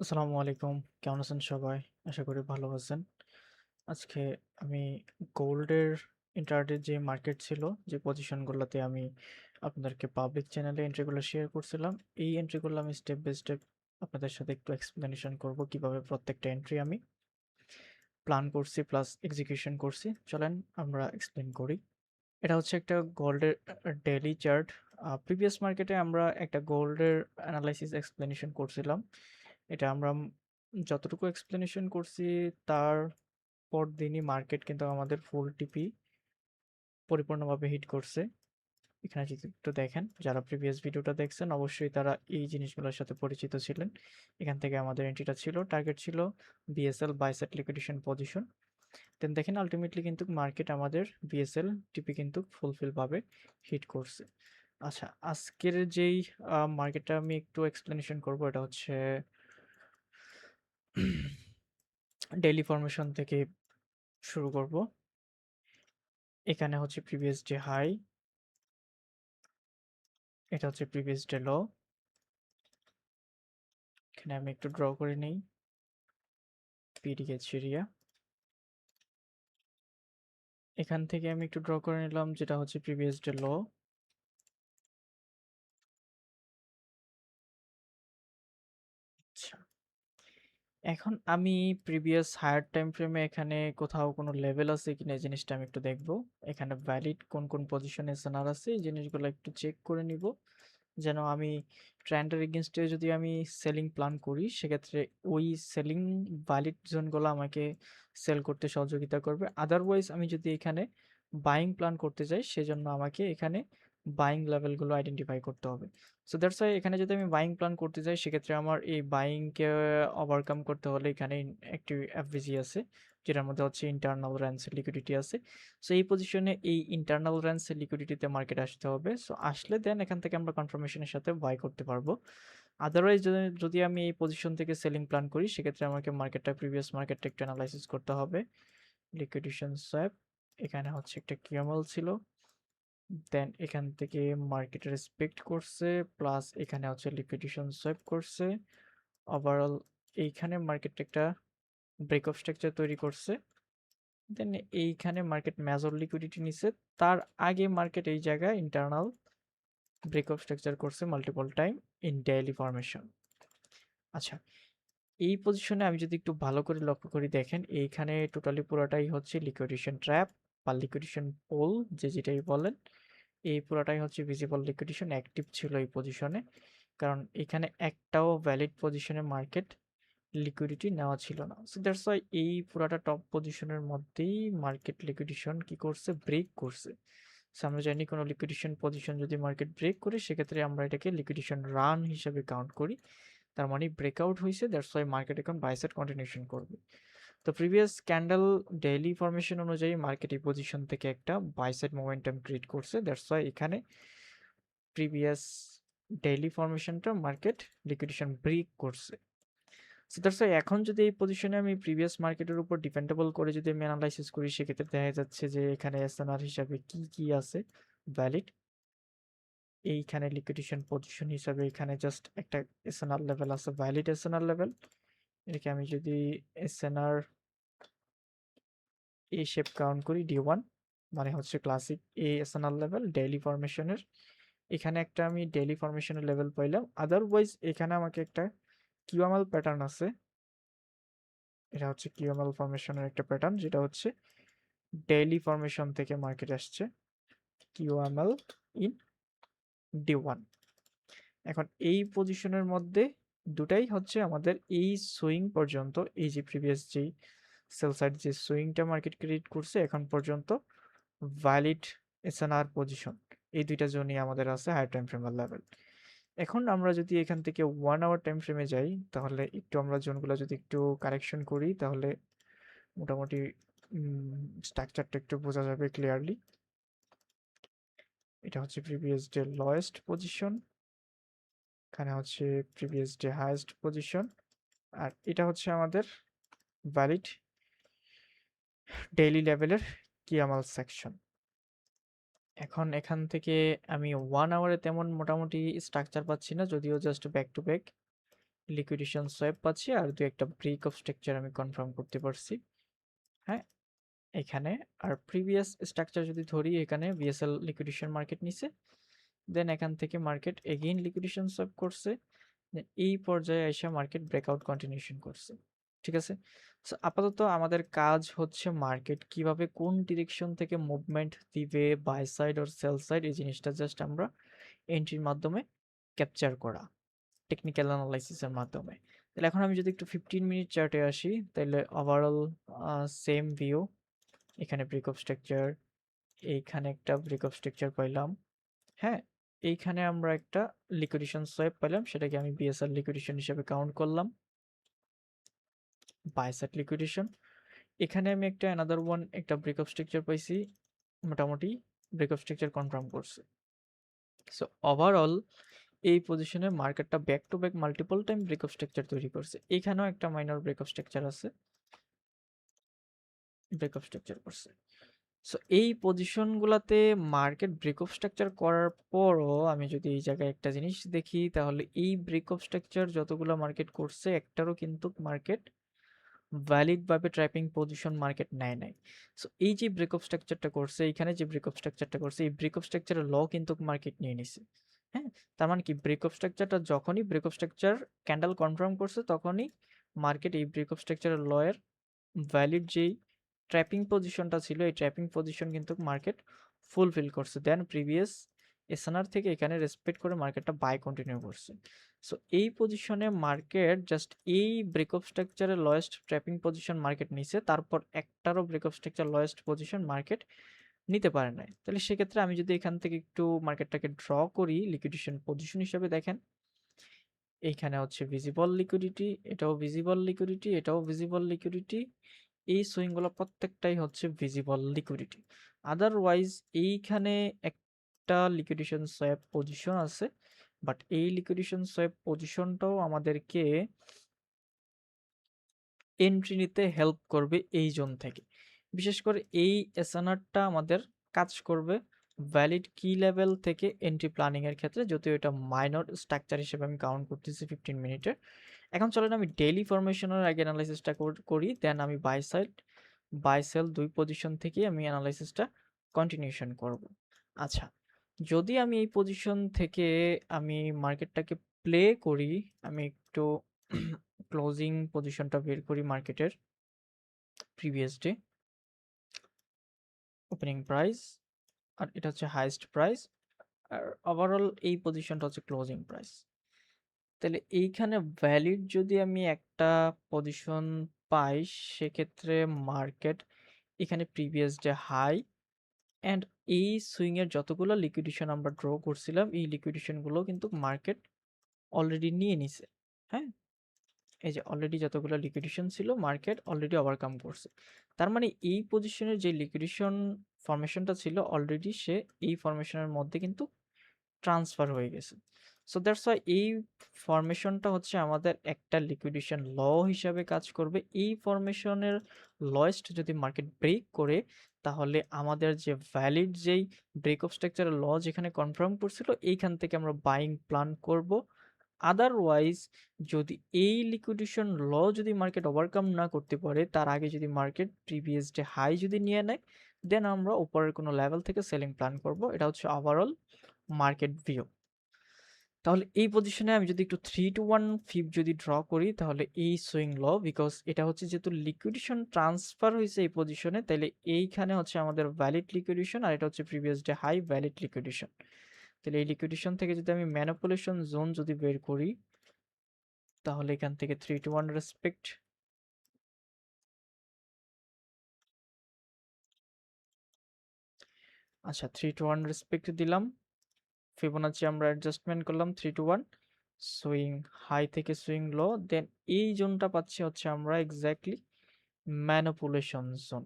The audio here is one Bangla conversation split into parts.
আসসালামু আলাইকুম। কেমন আছেন সবাই? আশা করি ভালো আছেন। আজকে আমি গোল্ডের ইন্ট্রাডে যে মার্কেট ছিল, যে পজিশনগুলোতে আমি আপনাদেরকে পাবলিক চ্যানেলে এন্ট্রিগুলো শেয়ার করছিলাম, এই এন্ট্রিগুলো আমি স্টেপ বাই স্টেপ আপনাদের সাথে একটু এক্সপ্লেনেশন করব কিভাবে প্রত্যেকটা এন্ট্রি আমি প্ল্যান করছি প্লাস এক্সিকিউশন করছি। চলেন আমরা এক্সপ্লেন করি। এটা হচ্ছে একটা গোল্ডের ডেইলি চার্ট। প্রিভিয়াস মার্কেটে আমরা একটা গোল্ডের অ্যানালাইসিস এক্সপ্লেনেশন করছিলাম। এটা আমরা যতটুকু এক্সপ্লেনেশন করছি তার পরদিনই মার্কেট কিন্তু আমাদের ফুল টিপি পরিপূর্ণভাবে হিট করছে। এখানে যদি একটু দেখেন, যারা প্রিভিয়াস ভিডিওটা দেখছেন অবশ্যই তারা এই জিনিসগুলোর সাথে পরিচিত ছিলেন। এখান থেকে আমাদের এন্ট্রিটা ছিল, টার্গেট ছিল BSL buy side liquidation position. Then দেখেন আলটিমেটলি কিন্তু মার্কেট আমাদের বিএসএল টিপি কিন্তু ফুলফিল ভাবে হিট করছে। আচ্ছা, আজকের যেই মার্কেটটা আমি একটু এক্সপ্লেনেশন করব, এটা হচ্ছে ডেইলি ফরমেশন থেকে শুরু করব। এখানে হচ্ছে প্রিভিয়াস ডে হাই, এটা হচ্ছে প্রিভিয়াস ডে লো। এখানে আমি একটু ড্র করে নেই পিডিএচ এরিয়া। এখান থেকে আমি একটু ড্র করে নিলাম যেটা হচ্ছে প্রিভিয়াস ডে লো। আচ্ছা, এখন আমি প্রিভিয়াস হায়ার টাইম ফ্রেমে এখানে কোথাও কোনো লেভেল আছে কিনা এই জিনিসটা আমি একটু দেখব। এখানে ভ্যালিড কোন কোন পজিশনে সেনার আছে এই জিনিসগুলো একটু চেক করে নিব, যেন আমি ট্রেন্ডের এগেনস্টে যদি আমি সেলিং প্ল্যান করি সেক্ষেত্রে ওই সেলিং ভ্যালিড জোনগুলো আমাকে সেল করতে সহযোগিতা করবে। আদারওয়াইজ আমি যদি এখানে বাইং প্ল্যান করতে যাই সেজন্য আমাকে এখানে বাইং লেভেলগুলো আইডেন্টিফাই করতে হবে। সো দ্যাটস ওয়াই এখানে যদি আমি বাইং প্ল্যান করতে যাই সেক্ষেত্রে আমার এই বাইংকে ওভারকাম করতে হলে এখানে একটি এফভিজি আছে, যেটার মধ্যে হচ্ছে ইন্টারনাল রেঞ্জ লিকুইডিটি আছে। সো এই পজিশনে এই ইন্টারনাল রেঞ্জ লিকুইডিটিতে মার্কেট আসতে হবে। সো আসলে দেন এখান থেকে আমরা কনফার্মেশনের সাথে বাই করতে পারবো। আদারওয়াইজ যদি আমি এই পজিশন থেকে সেলিং প্ল্যান করি সেক্ষেত্রে আমাকে মার্কেটটা প্রিভিয়াস মার্কেটটা একটু অ্যানালাইসিস করতে হবে। লিকুইডেশন সোয়াপ, এখানে হচ্ছে একটা কিউএমএল ছিল, দেন এখান থেকে মার্কেট রেসপেক্ট করছে, প্লাস এখানে হচ্ছে লিকুইডেশন সোয়াপ করছে। ওভারঅল এইখানে মার্কেট একটা ব্রেক অফ স্ট্রাকচার তৈরি করছে, দেন এইখানে মার্কেট মেজর লিকুইডিটি নিছে। তার আগে মার্কেট এই জায়গায় ইন্টারনাল ব্রেক অফ স্ট্রাকচার করছে multiple time in daily formation. আচ্ছা, এই পজিশনে আমি যদি একটু ভালো করে লক্ষ্য করি, দেখেন এইখানে টোটালি পুরোটাই হচ্ছে লিকুইডেশন ট্র্যাপ বা লিকুইডেশন পোল, যে যেটাই বলেন, এই পুরোটাই হচ্ছে ভিজিবল লিকুইডেশন অ্যাক্টিভ ছিল এই পজিশনে। কারণ এখানে একটাও ভ্যালিড পজিশনে মার্কেট লিকুইডিটি নেওয়া ছিল না। সো দ্যাটস ওয়াই এই পুরাটা টপ পজিশনের মধ্যেই মার্কেট লিকুইডেশন কি করছে, ব্রেক করছে। সো আমরা জানি কোনো লিকুইডেশন পজিশন যদি মার্কেট ব্রেক করে সেক্ষেত্রে আমরা এটাকে লিকুইডেশন রান হিসেবে কাউন্ট করি। তার মানে ব্রেকআউট হয়েছে, দ্যাটস ওয়াই মার্কেট এখন বাই সাইড কন্টিনিউশন করবে। তো প্রিভিয়াস ক্যান্ডেল ডেইলি ফরমেশন অনুযায়ী মার্কেট এই পজিশন থেকে একটা বাই সাইড মোমেন্টাম ক্রিয়েট করছে, দ্যাটস ওয়াই এখানে প্রিভিয়াস ডেইলি ফরমেশনটা মার্কেট লিকুইডেশন ব্রেক করছে। সো দ্যাটস ওয়াই এখন যদি এই পজিশনে আমি প্রিভিয়াস মার্কেটের উপর ডিপেন্ডেবল করে যদি আমি অ্যানালাইসিস করি সেক্ষেত্রে দেখা যাচ্ছে যে এখানে এসএনআর হিসাবে কি কি আছে ভ্যালিড। এইখানে লিকুইডেশন পজিশন হিসাবে এখানে জাস্ট একটা এসএনআর লেভেল আছে, ভ্যালিড এসএনআর লেভেল। এটাকে আমি যদি এসএনআর এ শেপ কাউন্ট করি ডি1, মানে হচ্ছে ক্লাসিক এ এসএনআর লেভেল ডেইলি ফরমেশনের। এখানে একটা আমি ডেইলি ফরমেশনের লেভেল পাইলাম। আদারওয়াইজ এখানে আমাকে একটা কিউএমএল প্যাটার্ন আছে, এটা হচ্ছে কিউএমএল ফরমেশনের একটা প্যাটার্ন যেটা হচ্ছে ডেইলি ফরমেশন থেকে মার্কেট আসছে, কিউএমএল ইন ডি1। এখন এই পজিশনের মধ্যে দুটাই হচ্ছে আমাদের এই সুইং পর্যন্ত, এই যে প্রিভিয়াস যেই সেল সাইড যে সুইংটা মার্কেট ক্রিয়েট করছে এখন পর্যন্ত ভ্যালিড এসএনআর পজিশন, এই দুইটা জোনই আমাদের আছে হাই টাইম ফ্রেমের লেভেল। এখন আমরা যদি এখান থেকে 1 আওয়ার টাইম ফ্রেমে যাই তাহলে একটু আমরা জোনগুলো যদি একটু কারেকশন করি তাহলে মোটামুটি স্ট্রাকচারটা একটু বোঝা যাবে ক্লিয়ারলি। এটা হচ্ছে প্রিভিয়াস ডে লোয়েস্ট পজিশন, এখানে হচ্ছে প্রিভিয়াস ডে হাইয়েস্ট পজিশন, আর এটা হচ্ছে আমাদের ভ্যালিড ডেইলি লেভেলের কিয়ামাল সেকশন। এখন এখান থেকে আমি 1 আওয়ারে তেমন মোটামুটি স্ট্রাকচার পাচ্ছি না, যদিও just back to back liquidation swap পাচ্ছি আর ২-১টা ব্রেক অফ স্ট্রাকচার আমি কনফার্ম করতে পারছি। হ্যাঁ? এখানে আর প্রিভিয়াস স্ট্রাকচার যদি ধরি এখানে বিএসএল লিকুইডেশন মার্কেট নিছে। দেন এখান থেকে মার্কেট এগেইন লিকুইডেশন সোয়াপ করছে। দেন এই পর্যায়ে আইসা মার্কেট ব্রেকআউট কন্টিনিউশন করছে। ঠিক আছে? সো আপাতত আমাদের কাজ হচ্ছে মার্কেট কিভাবে কোন ডিরেকশন থেকে মুভমেন্ট দিবে, buy side or sell side এই জিনিসটা জাস্ট আমরা এন্ট্রির মাধ্যমে ক্যাপচার করা। টেকনিক্যাল অ্যানালাইসিসের মাধ্যমে। তাহলে এখন আমি যদি একটু 15 মিনিট চার্টে আসি, তাহলে ওভারঅল সেম ভিউ। এখানে ব্রেক অফ স্ট্রাকচার, এইখানে একটা ব্রেক অফ স্ট্রাকচার পাইলাম। হ্যাঁ? এইখানে আমরা একটা লিকুইডেশন সোয়াপ পাইলাম, সেটাকে আমি বিএসআর লিকুইডেশন হিসেবে কাউন্ট করলাম। Buy side liquidation. এখানে আমি একটা অ্যানাদার ওয়ান একটা ব্রেক অফ স্ট্রাকচার পাইছি। মোটামুটি ব্রেক অফ স্ট্রাকচার কনফার্ম করছে। সো ওভারঅল এই পজিশনে মার্কেটটা back to back multiple time break of structure তৈরি করছে। এখানেও একটা মাইনর ব্রেক অফ স্ট্রাকচার আছে, ব্রেক অফ স্ট্রাকচার করছে। সো এই পজিশনগুলোতে মার্কেট ব্রেক অফ স্ট্রাকচার করার পরও আমি যদি এই জায়গায় একটা জিনিস দেখি, তাহলে এই ব্রেক অফ স্ট্রাকচার যতগুলো মার্কেট করছে একটারও কিন্তু মার্কেট ভ্যালিডভাবে ট্র্যাপিং পজিশন মার্কেট নেয় নাই। সো এই যে ব্রেক অফ স্ট্রাকচারটা করছে, এইখানে যে ব্রেক অফ স্ট্রাকচারটা করছে, এই ব্রেক অফ স্ট্রাকচারের ল কিন্তু মার্কেট নিয়ে নিছে। হ্যাঁ, তার মানে কি ব্রেক অফ স্ট্রাকচারটা যখনই break of structure candle confirm করছে তখনই মার্কেট এই ব্রেক অফ স্ট্রাকচারের ল এর ভ্যালিড যেই ট্র্যাপিং পজিশনটা ছিল এই ট্র্যাপিং পজিশন কিন্তু মার্কেট ফুলফিল করছে। দেন প্রিভিয়াস এসএনআর থেকে এখানে রেসপেক্ট করে মার্কেটটা বাই কন্টিনিউ করছে। সো এই পজিশনে মার্কেট জাস্ট এই ব্রেক অফ স্ট্রাকচারের লয়েস্ট ট্র্যাপিং পজিশন মার্কেট নিছে, তারপর একটারও break of structure lowest position market নিতে পারে নাই। তাহলে সেক্ষেত্রে আমি যদি এখান থেকে একটু মার্কেটটাকে ড্র করি লিকুইডেশন পজিশন হিসেবে, দেখেন এইখানে হচ্ছে ভিজিবল লিকুইডিটি, এটাও ভিজিবল লিকুইডিটি, এটাও ভিজিবল লিকুইডিটি। এই সুইংগুলো প্রত্যেকটাই হচ্ছে ভিজিবল লিকুইডিটি। আদারওয়াইজ এইখানে একটা লিকুইডেশন সোয়াপ পজিশন আছে, বাট এই লিকুইডেশন সোয়াপ পজিশনটাও আমাদেরকে এন্ট্রি নিতে হেল্প করবে এই জোন থেকে। বিশেষ করে এই এসএনআরটা আমাদের কাজ করবে ভ্যালিড কি লেভেল থেকে এন্ট্রি প্ল্যানিং এর ক্ষেত্রে, যদিও এটা মাইনর স্ট্রাকচার হিসেবে আমি কাউন্ট করতেছি 15 মিনিটের। এখন চলেন আমি ডেইলি ফরমেশনের আগে অ্যানালাইসিসটা করি, দেন আমি বাই সাইড বাই সেল দুই পজিশন থেকে আমি অ্যানালাইসিসটা কন্টিনিউশন করব। আচ্ছা, যদি আমি এই পজিশন থেকে আমি মার্কেটটাকে প্লে করি, আমি একটু ক্লোজিং পজিশনটা বের করি মার্কেটের, প্রিভিয়াস ডে ওপেনিং প্রাইস, আর এটা হচ্ছে হাইয়েস্ট প্রাইস, আর ওভারঅল এই পজিশনটা হচ্ছে ক্লোজিং প্রাইস। তাহলে এইখানে ভ্যালিড যদি আমি একটা পজিশন পাই, সেক্ষেত্রে মার্কেট এখানে প্রিভিয়াস ডে হাই অ্যান্ড এই সুইংয়ের যতগুলো লিকুইডেশন আমরা ড্র করছিলাম এই লিকুইডেশনগুলো কিন্তু মার্কেট অলরেডি নিয়ে নিছে। হ্যাঁ, এই যে অলরেডি যতগুলো লিকুইডেশন ছিল মার্কেট অলরেডি ওভারকাম করছে। তার মানে এই পজিশনের যে লিকুইডেশন ফরমেশনটা ছিল অলরেডি সে এই ফরমেশনের মধ্যে কিন্তু ট্রান্সফার হয়ে গেছে। সো দ্যাটস ওয়াই এই ফরমেশনটা হচ্ছে আমাদের একটা লিকুইডেশন ল হিসাবে কাজ করবে। এই ফরমেশনের লয়েস্ট যদি মার্কেট ব্রেক করে, তাহলে আমাদের যে ভ্যালিড যেই ব্রেক অফ স্ট্রাকচারের ল যেখানে কনফার্ম করছিল এইখান থেকে আমরা বাইং প্ল্যান করব। আদারওয়াইজ যদি এই লিকুইডেশন ল যদি মার্কেট ওভারকাম না করতে পারে, তার আগে যদি মার্কেট প্রিভিয়াস ডে হাই যদি নিয়ে নেয়, দেন আমরা উপরের কোনো লেভেল থেকে সেলিং প্ল্যান করব। এটা হচ্ছে ওভারঅল মার্কেট ভিউ। তাহলে এই পজিশনে আমি যদি একটু 3-1 ফিব যদি ড্র করি, তাহলে এই সুইং ল, বিকজ এটা হচ্ছে যেহেতু লিকুইডেশন ট্রান্সফার হয়েছে এই পজিশনে, তাহলে এইখানে হচ্ছে আমাদের ভ্যালিড লিকুইডেশন আর এটা হচ্ছে previous day high valid liquidation. তাহলে এই লিকুইডেশন থেকে যদি আমি ম্যানিপুলেশন জোন যদি বের করি, তাহলে এখান থেকে 3-1 রেসপেক্ট, আচ্ছা 3-1 রেসপেক্ট দিলাম, ফিবোনাচি আমরা অ্যাডজাস্টমেন্ট করলাম 3-1, সুইং হাই থেকে সুইং লো, দেন এই জোনটা পাচ্ছি হচ্ছে আমরা এক্স্যাক্টলি ম্যানিপুলেশন জোন।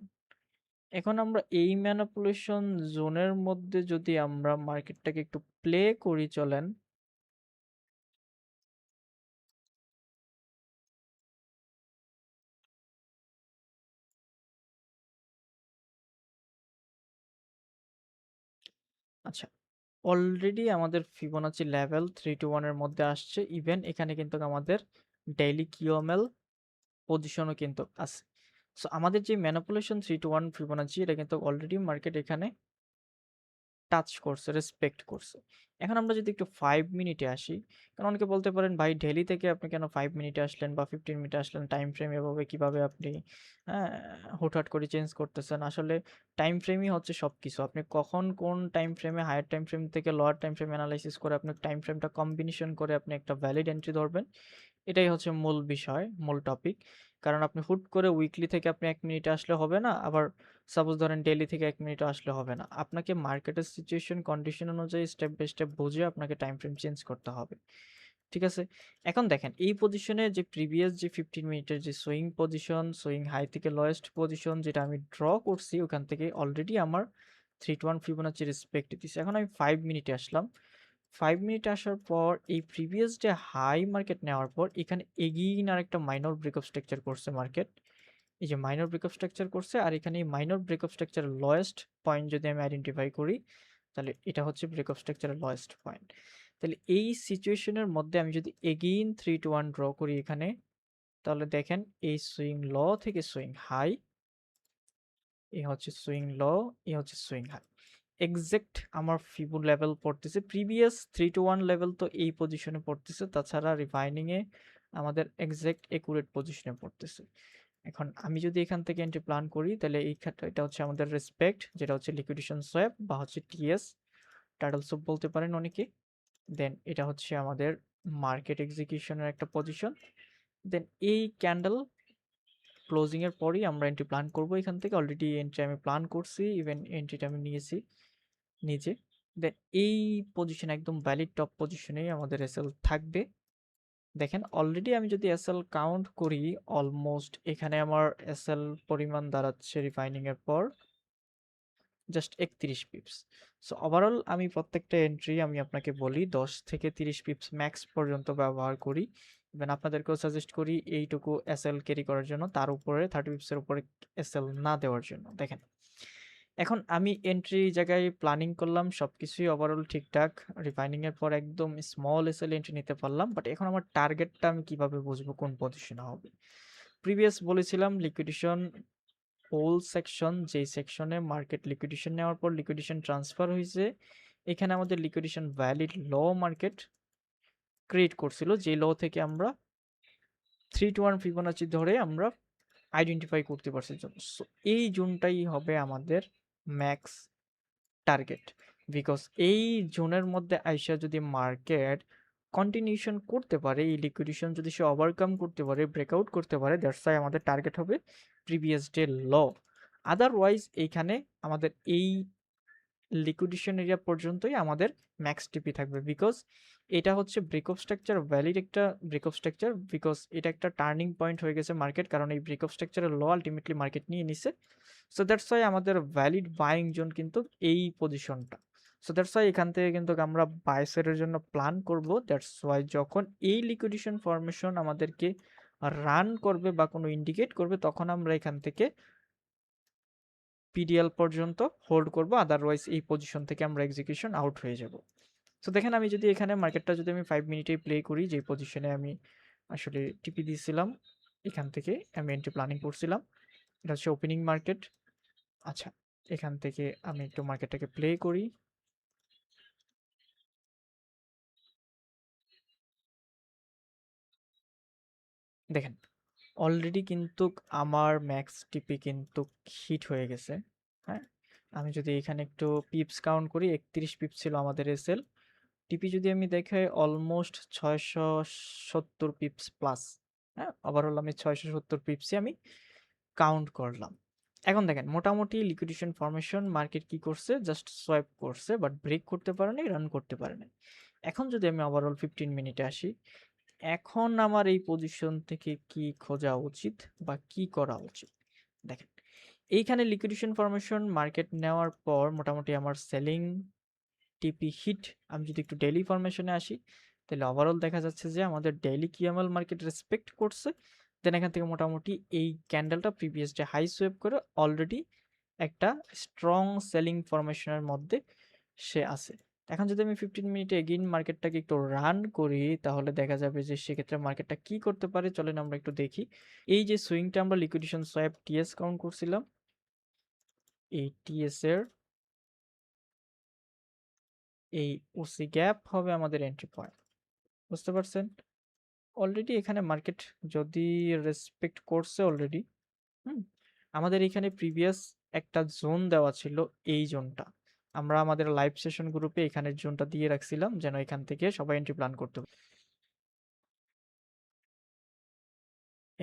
এখন আমরা এই ম্যানিপুলেশন জোনের মধ্যে যদি আমরা মার্কেটটাকে একটু প্লে করি, চলেন আচ্ছা অলরেডি আমাদের ফিবোনাচি লেভেল 3 to 1 এর মধ্যে আসছে। ইভেন এখানে কিন্তু আমাদের ডেইলি কিউএমএল পজিশনও কিন্তু আছে। সো আমাদের যে ম্যানিপুলেশন 3 to 1 ফিবোনাচি এটা কিন্তু অলরেডি মার্কেট এখানে টাচ করছে, রেসপেক্ট করছে। এখন আমরা যদি একটু 5 মিনিটে আসি, কারণ অনেকে বলতে পারেন ভাই ডেইলি থেকে আপনি কেন 5 মিনিটে আসলেন বা 15 মিনিটে আসলেন, টাইম ফ্রেম এভাবে কিভাবে আপনি হ্যাঁ, হুটহাট করে চেঞ্জ করতেছেন। আসলে টাইম ফ্রেমই হচ্ছে সবকিছু। আপনি কখন কোন টাইম ফ্রেমে হায়ার টাইম ফ্রেম থেকে লোয়ার টাইম ফ্রেম এনালাইসিস করে আপনি টাইম ফ্রেমটা কম্বিনেশন করে আপনি একটা ভ্যালিড এন্ট্রি ধরবেন, এটাই হচ্ছে মূল বিষয়, মূল টপিক। কারণ আপনি হুট করে উইকলি থেকে আপনি 1 মিনিটে আসলে হবে না, আবার সাপোজ ধরেন ডেইলি থেকে 1 মিনিটে আসলে হবে না। আপনাকে মার্কেটের সিচুয়েশন কন্ডিশন অনুযায়ী স্টেপ বাই স্টেপ বুঝে আপনাকে টাইম ফ্রেম চেঞ্জ করতে হবে। ঠিক আছে? এখন দেখেন এই পজিশনে যে প্রিভিয়াস যে 15 মিনিটের যে সুইং পজিশন, সুইং হাই থেকে লোয়েস্ট পজিশন যেটা আমি ড্র করছি ওখান থেকে অলরেডি আমার 3 to 1 ফিবোনাচি রেসপেক্ট দিছে। এখন আমি 5 মিনিটে আসলাম। 5 মিনিট আসার পর এই প্রিভিয়াস যে হাই মার্কেট নেওয়ার পর এখানে এগেইন আরেকটা মাইনর ব্রেকআপ স্ট্রাকচার করছে মার্কেট। এই যে মাইনর ব্রেকআপ স্ট্রাকচার করছে আর এখানে এই মাইনর ব্রেকআপ স্ট্রাকচারের লোয়েস্ট পয়েন্ট যদি আমি আইডেন্টিফাই করি, তাহলে এটা হচ্ছে ব্রেকআপ স্ট্রাকচারের লোয়েস্ট পয়েন্ট। তাহলে এই সিচুয়েশনের মধ্যে আমি যদি এগেইন 3 to 1 ড্র করি এখানে, তাহলে দেখেন এই সুইং লো থেকে সুইং হাই, এ হচ্ছে সুইং লো, এ হচ্ছে সুইং হাই। এক্সাক্ট আমার ফিবো লেভেল পড়তেছে, প্রিভিয়াস 3 to 1 লেভেল তো এই পজিশনে পড়তেছে, তাছাড়া রিফাইনিং এ আমাদের এক্সাক্ট একুরেট পজিশনে পড়তেছে। এখন আমি যদি এখান থেকে এন্ট্রি প্ল্যান করি তাহলে এই ক্ষেত্রে এটা হচ্ছে আমাদের রেসপেক্ট, যেটা হচ্ছে লিকুইডেশন সোয়াপ বা হচ্ছে টিএস, টার্টল সোপ বলতে পারেন অনেকে। দেন এটা হচ্ছে আমাদের মার্কেট এক্সিকিউশনের একটা পজিশন। দেন এই ক্যান্ডেল ক্লোজিং এর পরেই আমরা এন্ট্রি প্ল্যান করব। এখান থেকে অলরেডি এন্ট্রি আমি প্ল্যান করছি, ইভেন এন্ট্রিটা আমি নিয়েছি নিচে। দেন এই পজিশন একদম ভ্যালিড টপ পজিশনেই আমাদের এসএল থাকবে। দেখেন অলরেডি আমি যদি এসএল কাউন্ট করি, অলমোস্ট এখানে আমার এসএল পরিমাণ দাঁড়াচ্ছে রিফাইনিং এর পর জাস্ট 31 পিপস। সো ওভারঅল আমি প্রত্যেকটা এন্ট্রি আমি আপনাকে বলি 10 থেকে 30 পিপস ম্যাক্স পর্যন্ত ব্যবহার করি। ইভেন আপনাদেরকেও সাজেস্ট করি এইটুকু এসএল ক্যারি করার জন্য, তার উপরে 30 পিপসের উপরে এসএল না দেওয়ার জন্য। দেখেন এখন আমি এন্ট্রি জায়গায় প্ল্যানিং করলাম, সবকিছুই ওভারঅল ঠিকঠাক। রিফাইনিং এর পর একদম স্মল এসএল এন্ট্রি নিতে পারলাম, বাট এখন আমার টার্গেটটা আমি কিভাবে বুঝবো কোন পজিশনে হবে। প্রিভিয়াস বলেছিলাম লিকুইডেশন হোল সেকশন, যেই সেকশনে মার্কেট লিকুইডেশন নেওয়ার পর লিকুইডেশন ট্রান্সফার হয়েছে, এখানে আমাদের লিকুইডেশন ভ্যালিড লো মার্কেট ক্রিয়েট করছিল, যে লো থেকে আমরা 3 to 1 ফিবোনাচি ধরে আমরা আইডেন্টিফাই করতে পারছি জোন। সো এই জোনটাই হবে আমাদের ম্যাক্স টার্গেট, বিকজ এই জোনের মধ্যে আইসা যদি মার্কেট কন্টিনিউশন করতে পারে, এই লিকুইডেশন যদি সে ওভারকাম করতে পারে, ব্রেকআউট করতে পারে, দ্যাটস ওয়াই আমাদের টার্গেট হবে প্রিভিয়াস ডে লো। আদারওয়াইজ এইখানে আমাদের এই লিকুইডেশন এরিয়া পর্যন্তই আমাদের ম্যাক্স টিপি থাকবে, বিকজ এটা হচ্ছে ব্রেকআপ স্ট্রাকচার ভ্যালিড একটা ব্রেকআপ স্ট্রাকচার, বিকজ এটা একটা টার্নিং পয়েন্ট হয়ে গেছে মার্কেট, কারণ এই ব্রেকআপ স্ট্রাকচারের লো আলটিমেটলি মার্কেট নিয়ে নিছে। সো দ্যাটস ওয়াই আমাদের ভ্যালিড বাইং জোন কিন্তু এই পজিশনটা। সো দ্যাটস ওয়াই এখান থেকে কিন্তু আমরা বাই সাইডের জন্য প্ল্যান করব। দ্যাটস ওয়াই যখন এই লিকুইডেশন ফরমেশন আমাদেরকে রান করবে বা কোনো ইন্ডিকেট করবে, তখন আমরা এখান থেকে পিডিএল পর্যন্ত হোল্ড করব, আদারওয়াইজ এই পজিশন থেকে আমরা এক্সিকিউশন আউট হয়ে যাব। সো দেখেন আমি যদি এখানে মার্কেটটা যদি আমি 5 মিনিটেই প্লে করি, যে পজিশনে আমি আসলে টিপি দিয়েছিলাম, এখান থেকে আমি এন্ট্রি প্ল্যানিং করছিলাম, এটা হচ্ছে ওপেনিং মার্কেট। আচ্ছা, এখান থেকে আমি একটু মার্কেটটাকে প্লে করি। দেখেন অলরেডি কিন্তু আমার ম্যাক্স টিপি কিন্তু হিট হয়ে গেছে। হ্যাঁ, আমি যদি এখানে একটু পিপস কাউন্ট করি, 31 পিপস ছিল আমাদের এসএল। টিপি যদি আমি দেখাই অলমোস্ট 670 পিপস প্লাস। হ্যাঁ, ওভারঅল আমি 670 পিপসই আমি কাউন্ট করলাম। এখন দেখেন মোটামুটি লিকুইডেশন ফরমেশন মার্কেট কি করছে, জাস্ট সোয়াইপ করছে, বাট ব্রেক করতে পারে নাই, রান করতে পারে নাই। এখন যদি আমি ওভারঅল 15 মিনিটে আসি, এখন আমার এই পজিশন থেকে কি খোঁজা উচিত বা কি করা উচিত। দেখেন এইখানে লিকুইডেশন ফরমেশন মার্কেট নেওয়ার পর মোটামুটি আমার সেলিং টিপি হিট। আমি যদি একটু ডেইলি ফরমেশনে আসি, তাহলে ওভারঅল দেখা যাচ্ছে যে আমাদের ডেইলি কিএমএল মার্কেট রেসপেক্ট করছে। দেন এখান থেকে মোটামুটি এই ক্যান্ডেলটা প্রিভিয়াস ডে হাই সোয়েপ করে অলরেডি একটা স্ট্রং সেলিং ফরমেশনের মধ্যে সে আছে। এখন যদি আমি 15 মিনিটে এগেইন মার্কেটটাকে একটু রান করি, তাহলে দেখা যাবে যে সেক্ষেত্রে মার্কেটটা কি করতে পারে চলেন আমরা একটু দেখি। এই যে সুইংটা আমরা লিকুইডেশন সোয়াপ টিএস কাউন্ট করছিলাম, এই টিএস এর এই ওসি গ্যাপ হবে আমাদের এন্ট্রি পয়েন্ট। বুঝতে পারছেন? অলরেডি এখানে মার্কেট যদি রেসপেক্ট করছে অলরেডি, হুম, আমাদের এখানে প্রিভিয়াস একটা জোন দেওয়া ছিল, এই জোনটা আমরা আমাদের লাইভ সেশন গ্রুপে এখানের জোনটা দিয়ে রাখছিলাম যেন এখান থেকে সবাই এন্ট্রি প্ল্যান করতে পারে।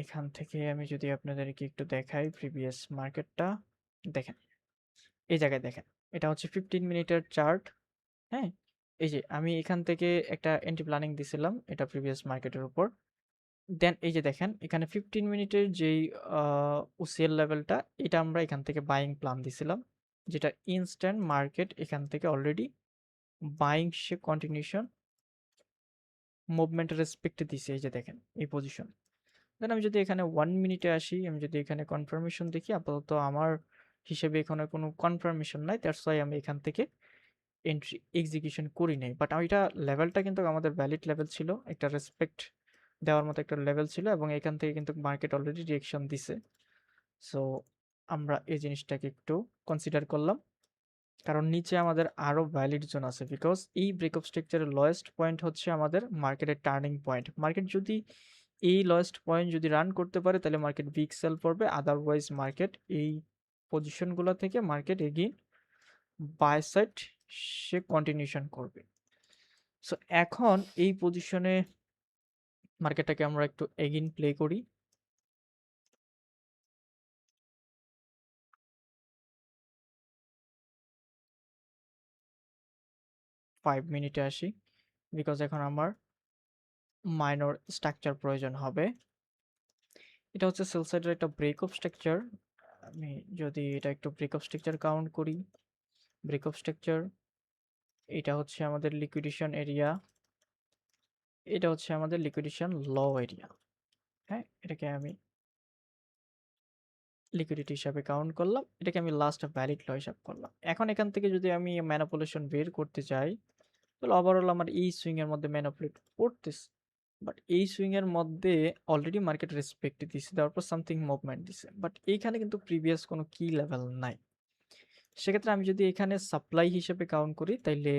এখান থেকে আমি যদি আপনাদেরকে একটু দেখাই প্রিভিয়াস মার্কেটটা, দেখেন এই জায়গায় দেখেন, এটা হচ্ছে 15 মিনিটের চার্ট। হ্যাঁ, এই যে আমি এখান থেকে একটা এন্ট্রি প্ল্যানিং দিছিলাম এটা প্রিভিয়াস মার্কেটের উপর। দেন এই যে দেখেন এখানে 15 মিনিটের যেই ওসিএল লেভেলটা, এটা আমরা এখান থেকে বাইং প্ল্যান দিছিলাম, যেটা ইনস্ট্যান্ট মার্কেট এখান থেকে অলরেডি বাইং সে কন্টিনিউশন মুভমেন্টের রেসপেক্টে দিছে। এই যে দেখেন এই পজিশন। দেন আমি যদি এখানে 1 মিনিটে আসি, আমি যদি এখানে কনফার্মেশন দেখি, আপাতত আমার হিসেবে এখানে কোনো কনফার্মেশন নাই, দ্যাটস ওয়াই আমি এখান থেকে এন্ট্রি এক্সিকিউশন করি নাই। বাট ওইটা লেভেলটা কিন্তু আমাদের ভ্যালিড লেভেল ছিল, একটা রেসপেক্ট দেওয়ার মতো একটা লেভেল ছিল, এবং এখান থেকে কিন্তু মার্কেট অলরেডি রিয়েকশন দিছে। সো আমরা এই জিনিসটাকে একটু কনসিডার করলাম, কারণ নিচে আমাদের আরো ভ্যালিড জোন আছে, বিকজ এই ব্রেকআপ স্ট্রাকচারের লোয়েস্ট পয়েন্ট হচ্ছে আমাদের মার্কেটের টার্নিং পয়েন্ট। মার্কেট যদি এই লোয়েস্ট পয়েন্ট যদি রান করতে পারে তাহলে মার্কেট বিগ সেল পড়বে, আদারওয়াইজ মার্কেট এই পজিশনগুলো থেকে মার্কেট এগিয়ে বাই সাইড সে কন্টিনিউশন করবে। সো এখন এই পজিশনে মার্কেটটাকে আমরা একটু এগেইন প্লে করি। ফাইভ মিনিটে আসি, বিকজ এখন আমার মাইনর স্ট্রাকচার প্রয়োজন হবে। এটা হচ্ছে সেল সাইডের একটা ব্রেকআপ স্ট্রাকচার। আমি যদি এটা একটু ব্রেকআপ স্ট্রাকচার কাউন্ট করি, ব্রেকআপ স্ট্রাকচার, এটা হচ্ছে আমাদের লিকুইডেশন এরিয়া, এটা হচ্ছে আমাদের লিকুইডেশন ল এরিয়া। হ্যাঁ, এটাকে আমি লিকুইডিটি হিসাবে কাউন্ট করলাম, এটাকে আমি লাস্ট ভ্যালিড ল হিসাব করলাম। এখন এখান থেকে যদি আমি ম্যানিপুলেশন বের করতে চাই, তাহলে ওভারঅল আমার এই সুইং এর মধ্যে ম্যানিপুলেট করতেছে, বাট এই সুইং এর মধ্যে অলরেডি মার্কেট রেসপেক্ট দিছে, দেওয়ার পর সামথিং মুভমেন্ট দিছে, বাট এইখানে কিন্তু প্রিভিয়াস কোনো কি লেভেল নাই। সেক্ষেত্রে আমি যদি এখানে সাপ্লাই হিসেবে কাউন্ট করি, তাইলে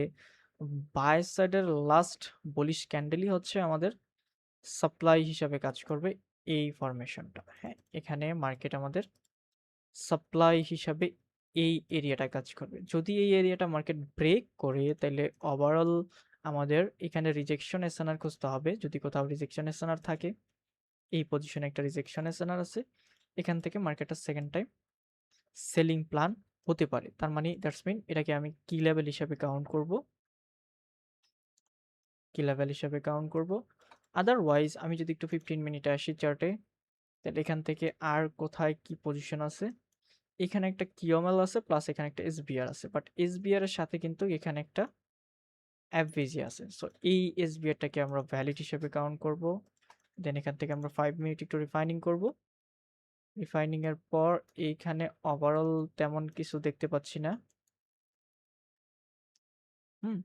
বাই সাইডের লাস্ট বলিশ ক্যান্ডেলই হচ্ছে আমাদের সাপ্লাই হিসাবে কাজ করবে, এই ফরমেশনটা। হ্যাঁ, এখানে মার্কেট আমাদের সাপ্লাই হিসাবে এই এরিয়াটা কাজ করবে। যদি এই এরিয়াটা মার্কেট ব্রেক করে, তাহলে ওভারঅল আমাদের এখানে রিজেকশন এসএনআর খুঁজতে হবে। যদি কোথাও রিজেকশন এসএনআর থাকে, এই পজিশনে একটা রিজেকশন এসএনআর আছে, এখান থেকে মার্কেটটা সেকেন্ড টাইম সেলিং প্ল্যান হতে পারে। তার মানে দ্যাটস মিন এটাকে আমি কি লেভেল হিসাবে কাউন্ট করব, কি লেভেল হিসাবে কাউন্ট করব। আদারওয়াইজ আমি যদি একটু 15 মিনিটে আসি চার্টে, তাহলে এখান থেকে আর কোথায় কি পজিশন আছে, এখানে একটা কিওমেল আছে, প্লাস এখানে একটা এসবিআর আছে, বাট এসবিআর এর সাথে কিন্তু এখানে একটা এফভিজি আছে। সো এই এসবিআরটাকে আমরা ভ্যালিড হিসেবে কাউন্ট করব। দেন এখান থেকে আমরা 5 মিনিট একটু রিফাইনিং করব। রিফাইনিং এর পর এইখানে ওভারঅল তেমন কিছু দেখতে পাচ্ছি না। হুম,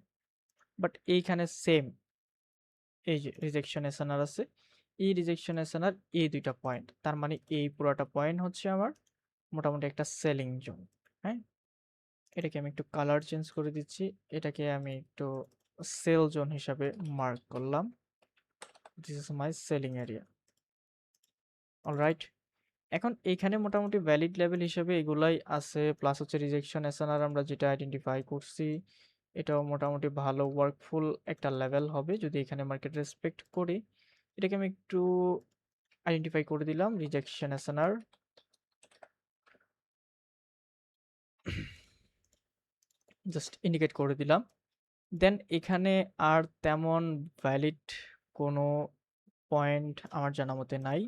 বাট এইখানে সেম এই যে রিজেকশন এসএনআর আছে, এই রিজেকশন এসএনআর এই দুইটা পয়েন্ট, তার মানে এই পুরোটা পয়েন্ট হচ্ছে আমার মোটামুটি একটা সেলিং জোন। হ্যাঁ, এটাকে আমি একটু কালার চেঞ্জ করে দিচ্ছি, এটাকে আমি একটু সেল জোন হিসাবে মার্ক করলাম। This is my selling area. Alright, এখন এইখানে মোটামুটি ভ্যালিড লেভেল হিসেবে এগুলাই আছে, প্লাস হচ্ছে রিজেকশন এসএনআর আমরা যেটা আইডেন্টিফাই করছি, এটাও মোটামুটি ভালো ওয়ার্কফুল একটা লেভেল হবে যদি এখানে মার্কেট রেসপেক্ট করি। এটাকে আমি একটু আইডেন্টিফাই করে দিলাম, রিজেকশন এসএনআর জাস্ট ইন্ডিকেট করে দিলাম। দেন এখানে আর তেমন ভ্যালিড কোনো পয়েন্ট আমার জানা মতে নাই।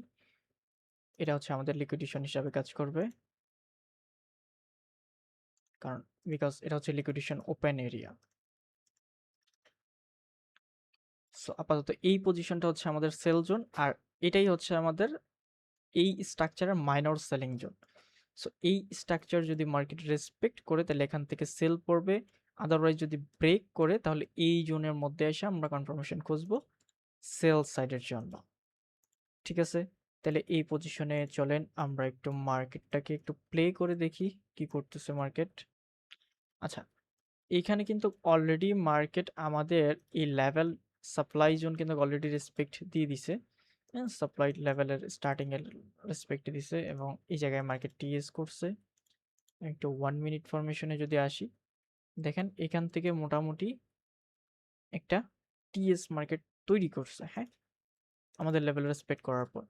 এটা হচ্ছে আমাদের লিকুইডেশন হিসাবে কাজ করবে, কারণ বিকজ এটা হচ্ছে লিকুইডেশন ওপেন এরিয়া। সো আপাতত এই পজিশনটা হচ্ছে আমাদের সেল জোন, আর এটাই হচ্ছে আমাদের এই স্ট্রাকচারের মাইনর সেলিং জোন। সো এই স্ট্রাকচার যদি মার্কেট রেসপেক্ট করে, তাহলে এখান থেকে সেল পড়বে, আদারওয়াইজ যদি ব্রেক করে তাহলে এই জোনের মধ্যে এসে আমরা কনফার্মেশন খুঁজবো সেল সাইডের জন্য। ঠিক আছে, তাহলে এই পজিশনে চলেন আমরা একটু মার্কেটটাকে একটু প্লে করে দেখি কি করতেছে মার্কেট। আচ্ছা, এইখানে কিন্তু অলরেডি মার্কেট আমাদের এই লেভেল সাপ্লাই জোন কিন্তু অলরেডি রেসপেক্ট দিয়ে দিছে। সাপ্লাই লেভেলের স্টার্টিং এর রেসপেক্ট দিছে এবং এই জায়গায় মার্কেট টিএস করছে। একটু 1 মিনিট ফরমেশনে যদি আসি, দেখেন এখান থেকে মোটামুটি একটা টিএস মার্কেট তৈরি করছে, হ্যাঁ, আমাদের লেভেল রেসপেক্ট করার পর।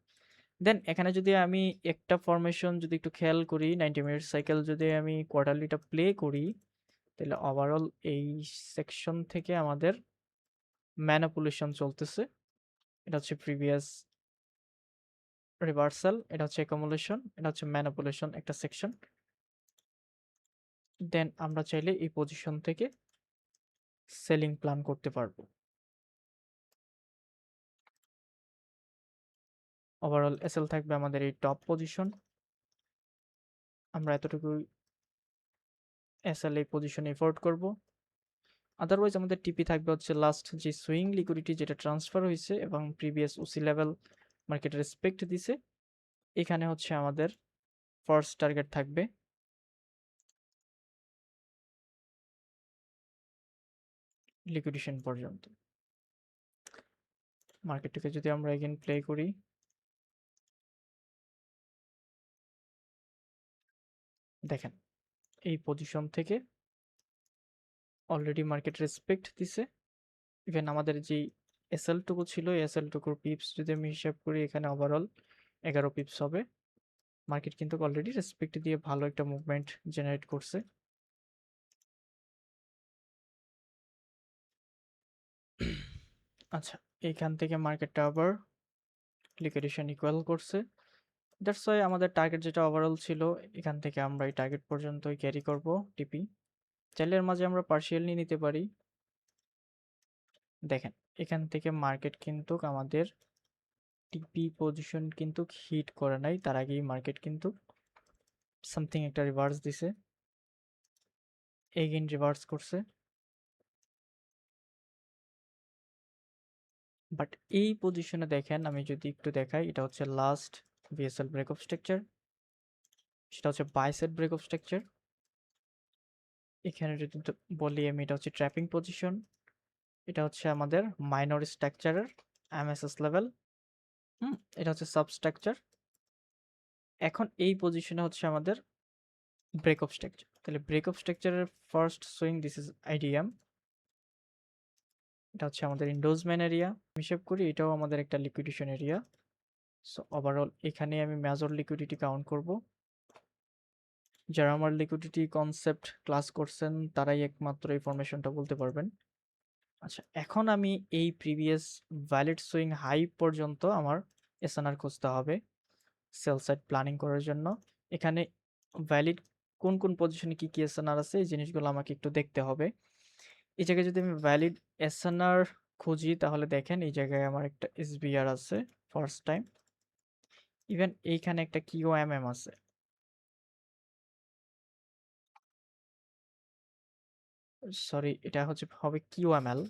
দেন এখানে যদি আমি একটা ফরমেশন যদি একটু খেয়াল করি, 90 মিনিট সাইকেল যদি আমি কোয়ার্টারলিটা প্লে করি, তাহলে ওভারঅল এই সেকশন থেকে আমাদের ম্যানিপুলেশন চলতেছে। এটা হচ্ছে প্রিভিয়াস রিভার্সাল, এটা হচ্ছে অ্যাকুমুলেশন, এটা হচ্ছে ম্যানিপুলেশন একটা সেকশন। দেন আমরা চাইলে এই পজিশন থেকে সেলিং প্ল্যান করতে পারবো। ওভারঅল এসএল থাকবে আমাদের এই টপ পজিশন, আমরা এতটুকু এসএল এই পজিশনে এফোর্ড করব। আদারওয়াইজ আমাদের টিপি থাকবে হচ্ছে লাস্ট যে সুইং লিকুইডিটি যেটা ট্রান্সফার হয়েছে এবং previous OC level market respect দিছে, এখানে হচ্ছে আমাদের ফার্স্ট টার্গেট থাকবে লিকুইডেশন পর্যন্ত। মার্কেটটাকে যদি আমরা এগেন প্লে করি, দেখেন এই পজিশন থেকে অলরেডি মার্কেট রেসপেক্ট দিছে। ইভেন আমাদের যেই এসএল টুকু ছিল, এসএল টুকুর পিপস যদি আমি হিসাব করি, এখানে ওভারঅল 11 পিপস হবে। মার্কেট কিন্তু অলরেডি রেসপেক্ট দিয়ে ভালো একটা মুভমেন্ট জেনারেট করছে। আচ্ছা, এইখান থেকে মার্কেটটা আবার লিকুইডেশন ইকুয়াল করছে। দ্যাটস ওয়াই আমাদের টার্গেট যেটা ওভারঅল ছিল, এখান থেকে আমরা এই টার্গেট পর্যন্তই ক্যারি করব টিপি। চাইলে এর মাঝে আমরা পার্শিয়াল নিয়ে নিতে পারি। দেখেন এখান থেকে মার্কেট কিন্তু আমাদের টিপি পজিশন কিন্তু হিট করে নাই, তার আগেই মার্কেট কিন্তু সামথিং একটা রিভার্স দিছে, এগেইন রিভার্স করছে। বাট এই পজিশনে দেখেন, আমি যদি একটু দেখাই, এটা হচ্ছে last BSL break of structure, সেটা হচ্ছে বাইসেট ব্রেক অফ স্ট্রাকচার। এখানে যদি বলি আমি, এটা হচ্ছে ট্র্যাপিং পজিশন, এটা হচ্ছে আমাদের মাইনর স্ট্রাকচারের এমএসএস লেভেল। এটা হচ্ছে সাবস্ট্রাকচার। এখন এই পজিশনে হচ্ছে আমাদের ব্রেক অফ স্ট্রাকচার। তাহলে ব্রেক অফ স্ট্রাকচারের first swing this is idiom, এটা হচ্ছে আমাদের ইন্ডোজম্যান এরিয়া হিসেব করি, এটাও আমাদের একটা লিকুইডেশন এরিয়া। সো ওভারঅল এখানে আমি মেজর লিকুইডিটি কাউন্ট করব। যারা আমার লিকুইডিটি কনসেপ্ট ক্লাস করছেন তারাই একমাত্র এই ফরমেশনটা বলতে পারবেন। আচ্ছা, এখন আমি এই প্রিভিয়াস ভ্যালিড সুইং হাই পর্যন্ত আমার এসএনআর খুঁজতে হবে সেল সাইড প্ল্যানিং করার জন্য। এখানে ভ্যালিড কোন কোন পজিশনে কি কি এসএনআর আছে, এই জিনিসগুলো আমাকে একটু দেখতে হবে। এই জায়গায় যদি আমি ভ্যালিড এসএনআর খুঁজি, তাহলে দেখেন এই জায়গায় আমার একটা এসবিআর আছে ফার্স্ট টাইম, ইভেন এইখানে একটা কিউএমএম আছে। সরি, এটা হচ্ছে হবে কিউএমএল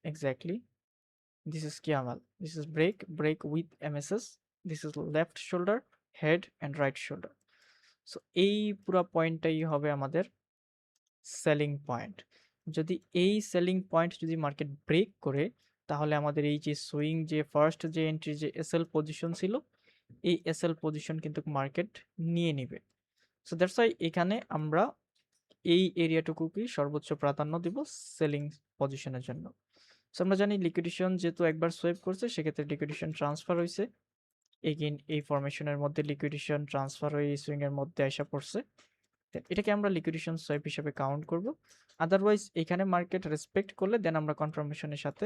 exactly. This is QML. This is break with MSS. This is left shoulder, head and right shoulder. So এই পুরো পয়েন্টটাই হবে আমাদের সেলিং পয়েন্ট। যদি এই সেলিং পয়েন্ট যদি মার্কেট ব্রেক করে, তাহলে আমাদের এই যে সুইং যে ফার্স্ট যে এন্ট্রি যে এসএল পজিশন ছিল, এই এসএল পজিশন কিন্তু মার্কেট নিয়ে নিবে। সো দ্যাটস ওয়াই এখানে আমরা এই এরিয়াটুকুকেই সর্বোচ্চ প্রাধান্য দিব সেলিং পজিশনের জন্য। সো আমরা জানি লিকুইডেশন যেহেতু একবার সোয়েপ করছে, সেক্ষেত্রে লিকুইডেশন ট্রান্সফার হয়েছে। এগেইন এই ফরমেশনের মধ্যে লিকুইডেশন ট্রান্সফার হয়ে এই সুইং এর মধ্যে আসা পড়ছে, এটাকে আমরা লিকুইডেশন সোয়েপ হিসেবে কাউন্ট করব। আদারওয়াইজ এখানে মার্কেট রেসপেক্ট করলে দেন আমরা কনফার্মেশনের সাথে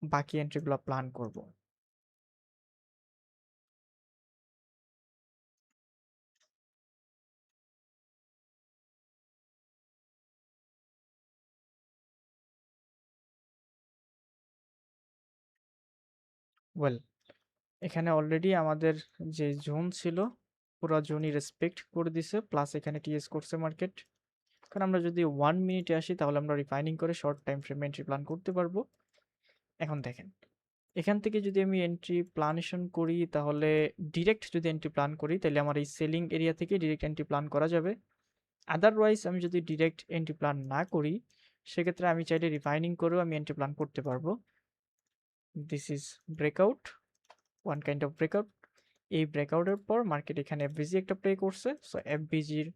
বাকি এন্ট্রিগুলো প্ল্যান করব। ওয়েল, এখানে অলরেডি আমাদের যে জোন ছিল পুরো জোনই রেসপেক্ট করে দিছে, প্লাস এখানে টিএস করছে মার্কেট। এখন আমরা যদি 1 মিনিটে আসি তাহলে আমরা রিফাইনিং করে শর্ট টাইম ফ্রেমে এন্ট্রি প্ল্যান করতে পারবো। এখন দেখেন, এখান থেকে যদি আমি এন্ট্রি প্ল্যানেশন করি তাহলে ডিরেক্ট যদি এন্ট্রি প্ল্যান করি তাহলে আমার এই সেলিং এরিয়া থেকে ডিরেক্ট এন্ট্রি প্ল্যান করা যাবে। আদারওয়াইজ আমি যদি ডিরেক্ট এন্ট্রি প্ল্যান না করি সেক্ষেত্রে আমি চাইলে রিফাইনিং করেও আমি এন্ট্রি প্ল্যান করতে পারবো। This is breakout, one kind of breakout. এই ব্রেকআউটের পর মার্কেট এখানে এফবিজি একটা প্লে করছে, সো এফবিজির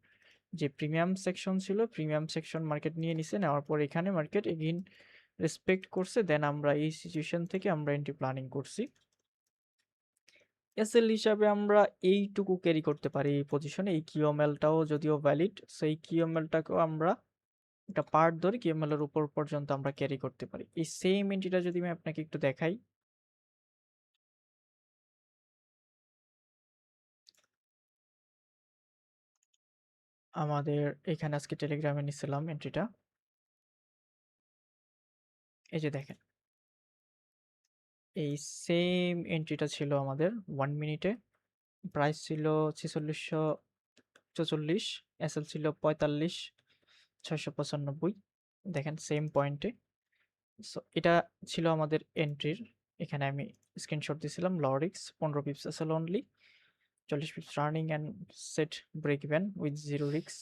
যে প্রিমিয়াম সেকশন ছিল প্রিমিয়াম সেকশন মার্কেট নিয়ে নিছে, নেওয়ার পর এখানে মার্কেট এগেইন রেসপেক্ট করছে, দেন আমরা এই সিচুয়েশন থেকে আমরা এন্ট্রি প্ল্যানিং করছি। এসএল হিসাবে আমরা এইটুকু ক্যারি করতে পারি এই পজিশনে, এই কিউএমএলটাও যদিও ভ্যালিড, সেই কিউএমএলটাকেও আমরা একটা পার্ট ধরে কিউএমএল এর উপর পর্যন্ত আমরা ক্যারি করতে পারি। এই সেম এন্ট্রিটা যদি আমি আপনাকে একটু দেখাই, আমাদের এখানে আজকে টেলিগ্রামে নিছিলাম এন্ট্রিটা, এই যে দেখেন এই সেম এন্ট্রিটা ছিল আমাদের 1 মিনিটে, প্রাইস ছিল 4644, এসএল ছিল 45695, দেখেন সেম পয়েন্টে। সো এটা ছিল আমাদের এন্ট্রির, এখানে আমি স্ক্রিনশট দিয়েছিলাম লরিক্স 15 pips SL only, 40 pips running and set break even with 0 রিক্স।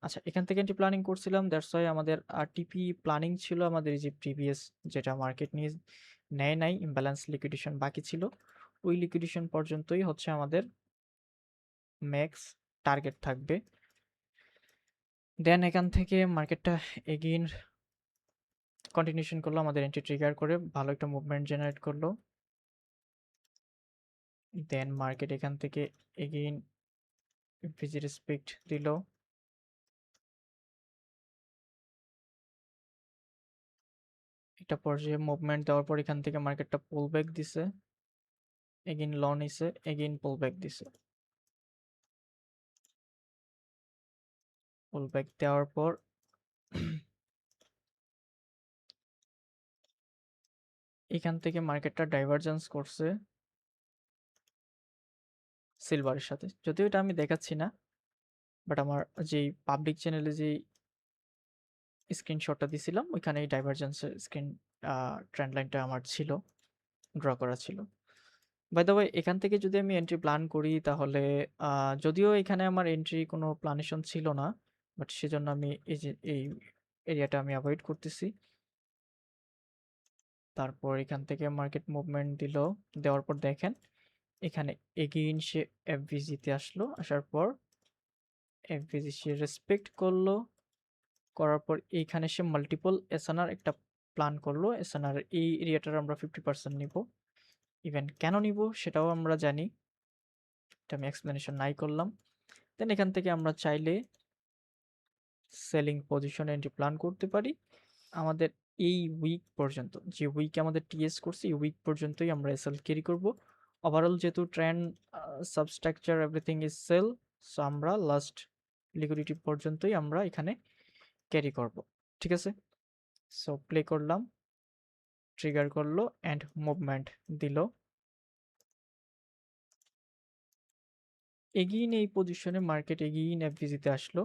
আচ্ছা, এখান থেকে এন্ট্রি প্ল্যানিং করছিলাম, দ্যাটস ওয়াই আমাদের টিপি প্ল্যানিং ছিল আমাদের এই যে প্রিভিয়াস যেটা মার্কেট নিয়ে নেয় নাই, ইমব্যালেন্স লিকুইডেশন বাকি ছিল, ওই লিকুইডেশন পর্যন্তই হচ্ছে আমাদের ম্যাক্স টার্গেট থাকবে। দেন এখান থেকে মার্কেটটা এগেইন কন্টিনিউশন করলো, আমাদের এন্ট্রি ট্রিগার করে ভালো একটা মুভমেন্ট জেনারেট করলো। দেন মার্কেট এখান থেকে এগেইন ভিজি রেসপেক্ট দিল, একটা পর্যায়ে মুভমেন্ট দেওয়ার পর এখান থেকে মার্কেটটা পুল ব্যাক দিছে, এগেইন ল নিছে, এগেইন পুল ব্যাক দিছে, পুল ব্যাক দেওয়ার পর এখান থেকে মার্কেটটা ডাইভারজেন্স করছে সিলভারের সাথে, যদিও এটা আমি দেখাচ্ছি না, বাট আমার যেই পাবলিক চ্যানেলে যেই স্ক্রিনশটটা দিছিলাম ওইখানে এই ডাইভারজেন্সের স্ক্রিন ট্রেন্ড লাইনটা আমার ছিল, ড্র করা ছিল। বাই দ্য ওয়ে, এখান থেকে যদি আমি এন্ট্রি প্ল্যান করি তাহলে যদিও এখানে আমার এন্ট্রি কোনো প্ল্যানেশন ছিল না, বাট সেজন্য আমি এই যে এই এরিয়াটা আমি অ্যাভয়েড করতেছি। তারপর এখান থেকে মার্কেট মুভমেন্ট দিল, দেওয়ার পর দেখেন এখানে এগেইন সে এফভিজিতে আসলো, আসার পর এফভিজি সে রেসপেক্ট করলো, করার পর এইখানে সে মাল্টিপল এসএনআর একটা প্ল্যান করলো, এসএনআর এই এরিয়াটার আমরা 50% নিব, ইভেন কেন নিব সেটাও আমরা জানি, এটা আমি এক্সপ্লেনেশন নাই করলাম। দেন এখান থেকে আমরা চাইলে সেলিং পজিশন এন্ট্রি প্ল্যান করতে পারি আমাদের এই উইক পর্যন্ত, যে উইকে আমাদের টিএস করছি এই উইক পর্যন্তই আমরা এসএল ক্যারি করব। ওভারঅল যেহেতু trend substructure everything is sell, so আমরা লাস্ট লিকুইডিটি পর্যন্তই আমরা এখানে ক্যারি করব, ঠিক আছে। সো প্লে করলাম, ট্রিগার করলো অ্যান্ড মুভমেন্ট দিল, এগেইন এই পজিশনে মার্কেট এগেইন এফভিজিতে আসলো,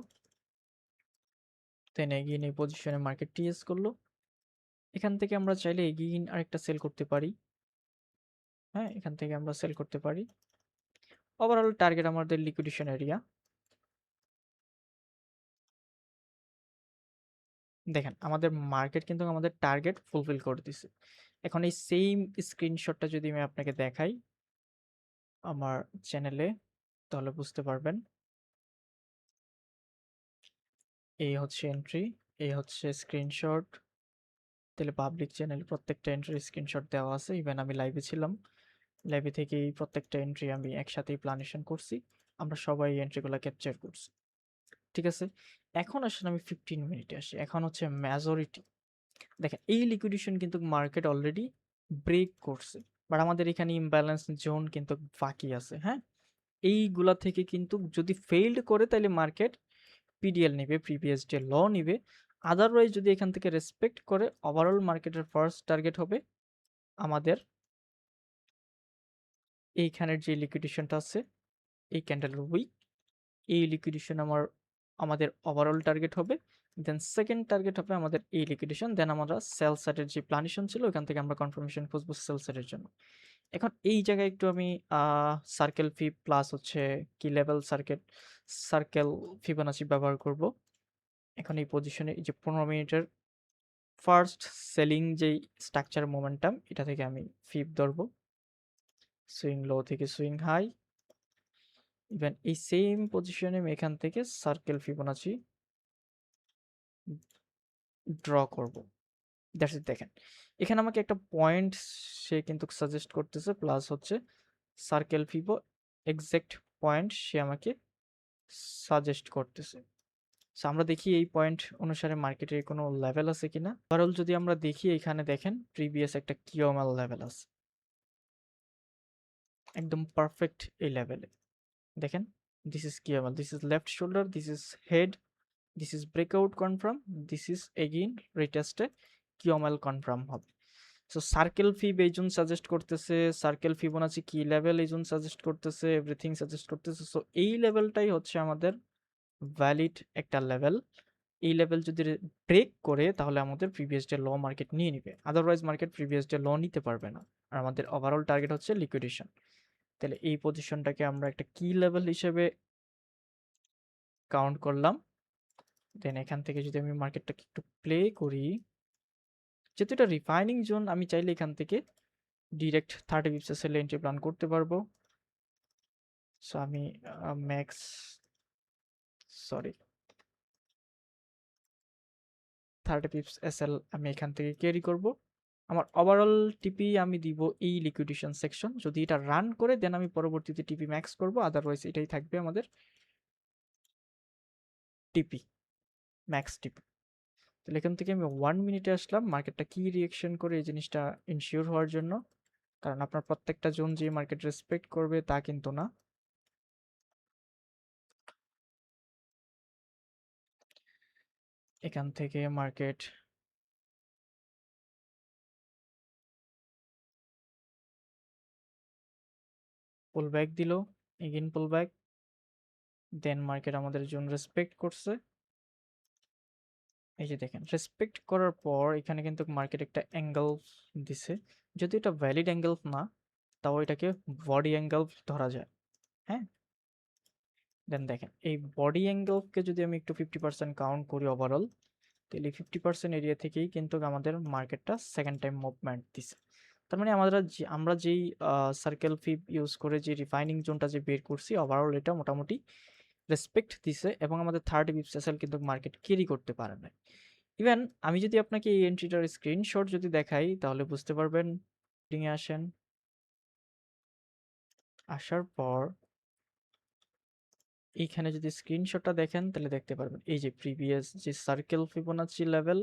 দেন এগেইন এই পজিশনে মার্কেট টিএস করলো, এখান থেকে আমরা চাইলে এগেইন আরেকটা সেল করতে পারি, হ্যাঁ এখান থেকে আমরা সেল করতে পারি। ওভারঅল টার্গেট আমাদের লিকুইডেশন এরিয়া, দেখেন আমাদের মার্কেট কিন্তু আমাদের টার্গেট ফুলফিল করে দিছে। এখন এই সেম স্ক্রিনশটটা যদি আমি আপনাকে দেখাই আমার চ্যানেলে তাহলে বুঝতে পারবেন। এই হচ্ছে এন্ট্রি, এই হচ্ছে স্ক্রিনশট, তাহলে পাবলিক চ্যানেল প্রত্যেকটা এন্ট্রির স্ক্রিনশট দেওয়া আছে, ইভেন আমি লাইভে ছিলাম, লাইভে থেকেই প্রত্যেকটা এন্ট্রি আমি একসাথেই প্ল্যানেশন করছি, আমরা সবাই এন্ট্রিগুলো ক্যাপচার করছি, ঠিক আছে। এখন আসলে আমি 15 মিনিটে আসি, এখন হচ্ছে মেজরিটি। দেখেন এই লিকুইডেশন কিন্তু মার্কেট অলরেডি ব্রেক করছে, বাট আমাদের এখানে ইমব্যালেন্স জোন কিন্তু বাকি আছে, হ্যাঁ এইগুলা থেকে কিন্তু যদি ফেইল্ড করে তাহলে মার্কেট পিডিএল নেবে, প্রিভিয়াস ডে ল নিবে, আদারওয়াইজ যদি এখান থেকে রেসপেক্ট করে ওভারঅল মার্কেটের ফার্স্ট টার্গেট হবে আমাদের এইখানের যে লিকুইডেশনটা আছে এই ক্যান্ডেলের উইক, এই লিকুইডেশন আমাদের ওভারঅল টার্গেট হবে, দেন সেকেন্ড টার্গেট হবে আমাদের এই লিকুইডেশন, দেন আমরা সেল সাইডের যে প্ল্যানেশন ছিল ওখান থেকে আমরা কনফার্মেশন খুঁজবো সেল সাইডের জন্য। এখন এই জায়গায় একটু আমি সার্কেল ফি প্লাস হচ্ছে কি লেভেল সার্কেল ফিবোনাচি ব্যবহার করব। এখন এই পজিশনে এই যে 15 মিনিটের ফার্স্ট সেলিং যেই স্ট্রাকচার মোমেন্টাম, এটা থেকে আমি ফিব ধরবো, সুইং লো থেকে সুইং হাই। ইভেন এই সেম পজিশনে আমি এখান থেকে সার্কেল ফিবোনাচি ড্র করব। That's it. দেখেন এখানে আমাকে একটা পয়েন্ট সে কিন্তু সাজেস্ট করতেছে, প্লাস হচ্ছে সার্কেল ফিবো এক্সাক্ট পয়েন্ট সে আমাকে সাজেস্ট করতেছে। সো আমরা দেখি এই পয়েন্ট অনুসারে মার্কেটের কোনো লেভেল আছে কিনা। ওভারঅল যদি আমরা দেখি এখানে দেখেন প্রিভিয়াস একটা কিওএমএল লেভেল আছে, একদম পারফেক্ট এই লেভেলে। দেখেন this is QML, this is left shoulder, this is head, this is breakout confirm, this is again রিটেস্টে কিওএমএল কনফার্ম হবে। সো সার্কেল ফিব এই জন্য সাজেস্ট করতেছে, সার্কেল ফিবোনাচি কি লেভেল এই জন্য সাজেস্ট করতেছে, এভরিথিং সাজেস্ট করতেছে। সো এই লেভেলটাই হচ্ছে আমাদের ভ্যালিড একটা লেভেল। এই লেভেল যদি ব্রেক করে তাহলে আমাদের প্রিভিয়াস ডে ল মার্কেট নিয়ে নিবে, আদারওয়াইজ মার্কেট প্রিভিয়াস ডে ল নিতে পারবে না। আর আমাদের ওভারঅল টার্গেট হচ্ছে লিকুইডেশন। তাহলে এই পজিশনটাকে আমরা একটা কি লেভেল হিসেবে কাউন্ট করলাম। দেন এখান থেকে যদি আমি মার্কেটটাকে একটু প্লে করি, যেহেতু এটা রিফাইনিং জোন, আমি চাইলে এখান থেকে ডিরেক্ট 30 পিপসের সেল এন্ট্রি প্ল্যান করতে পারবো। সো আমি ম্যাক্স সরি 30 পিপস এসএল আমি এখান থেকে ক্যারি করব। আমার ওভারঅল টিপি আমি দিব এই লিকুইডেশন সেকশন, যদি এটা রান করে দেন আমি পরবর্তীতে টিপি ম্যাক্স করব, আদারওয়াইজ এটাই থাকবে আমাদের টিপি ম্যাক্স টিপি। তাহলে এখান থেকে আমি 1 মিনিটে আসলাম মার্কেটটা কি রিয়েকশন করে এই জিনিসটা ইনশিওর হওয়ার জন্য, কারণ আপনার প্রত্যেকটা জোন যে মার্কেট রেসপেক্ট করবে তা কিন্তু না। এখান থেকে মার্কেট পুল ব্যাক দিল, এগেইন পুল ব্যাক, দেন মার্কেট আমাদের জোন রেসপেক্ট করছে। এই যে দেখেন রেসপেক্ট করার পর এখানে কিন্তু মার্কেট একটা অ্যাঙ্গেল দিছে, যদি এটা ভ্যালিড অ্যাঙ্গেল না তাও এটাকে বডি অ্যাঙ্গেল ধরা যায়। হ্যাঁ, দেন দেখেন এই বডি অ্যাঙ্গেলকে যদি আমি একটু 50% কাউন্ট করি ওভারঅল, তাহলে 50% এরিয়া থেকেই কিন্তু আমাদের মার্কেটটা সেকেন্ড টাইম মুভমেন্ট দিছে। তার মানে আমরা যেই সার্কেল ফিব ইউজ করে যে রিফাইনিং জোনটা যে বের করছি, ওভারঅল এটা মোটামুটি রেসপেক্ট দিছে এবং আমাদের 30 পিপস এসএল কিন্তু মার্কেট ক্যারি করতে পারে না। ইভেন আমি যদি আপনাকে এই এন্ট্রিটার স্ক্রিনশট যদি দেখাই তাহলে বুঝতে পারবেন। এ আসেন, আসার পর এইখানে যদি স্ক্রিনশটটা দেখেন তাহলে দেখতে পারবেন এই যে প্রিভিয়াস যে সার্কেল ফিবোনাচি লেভেল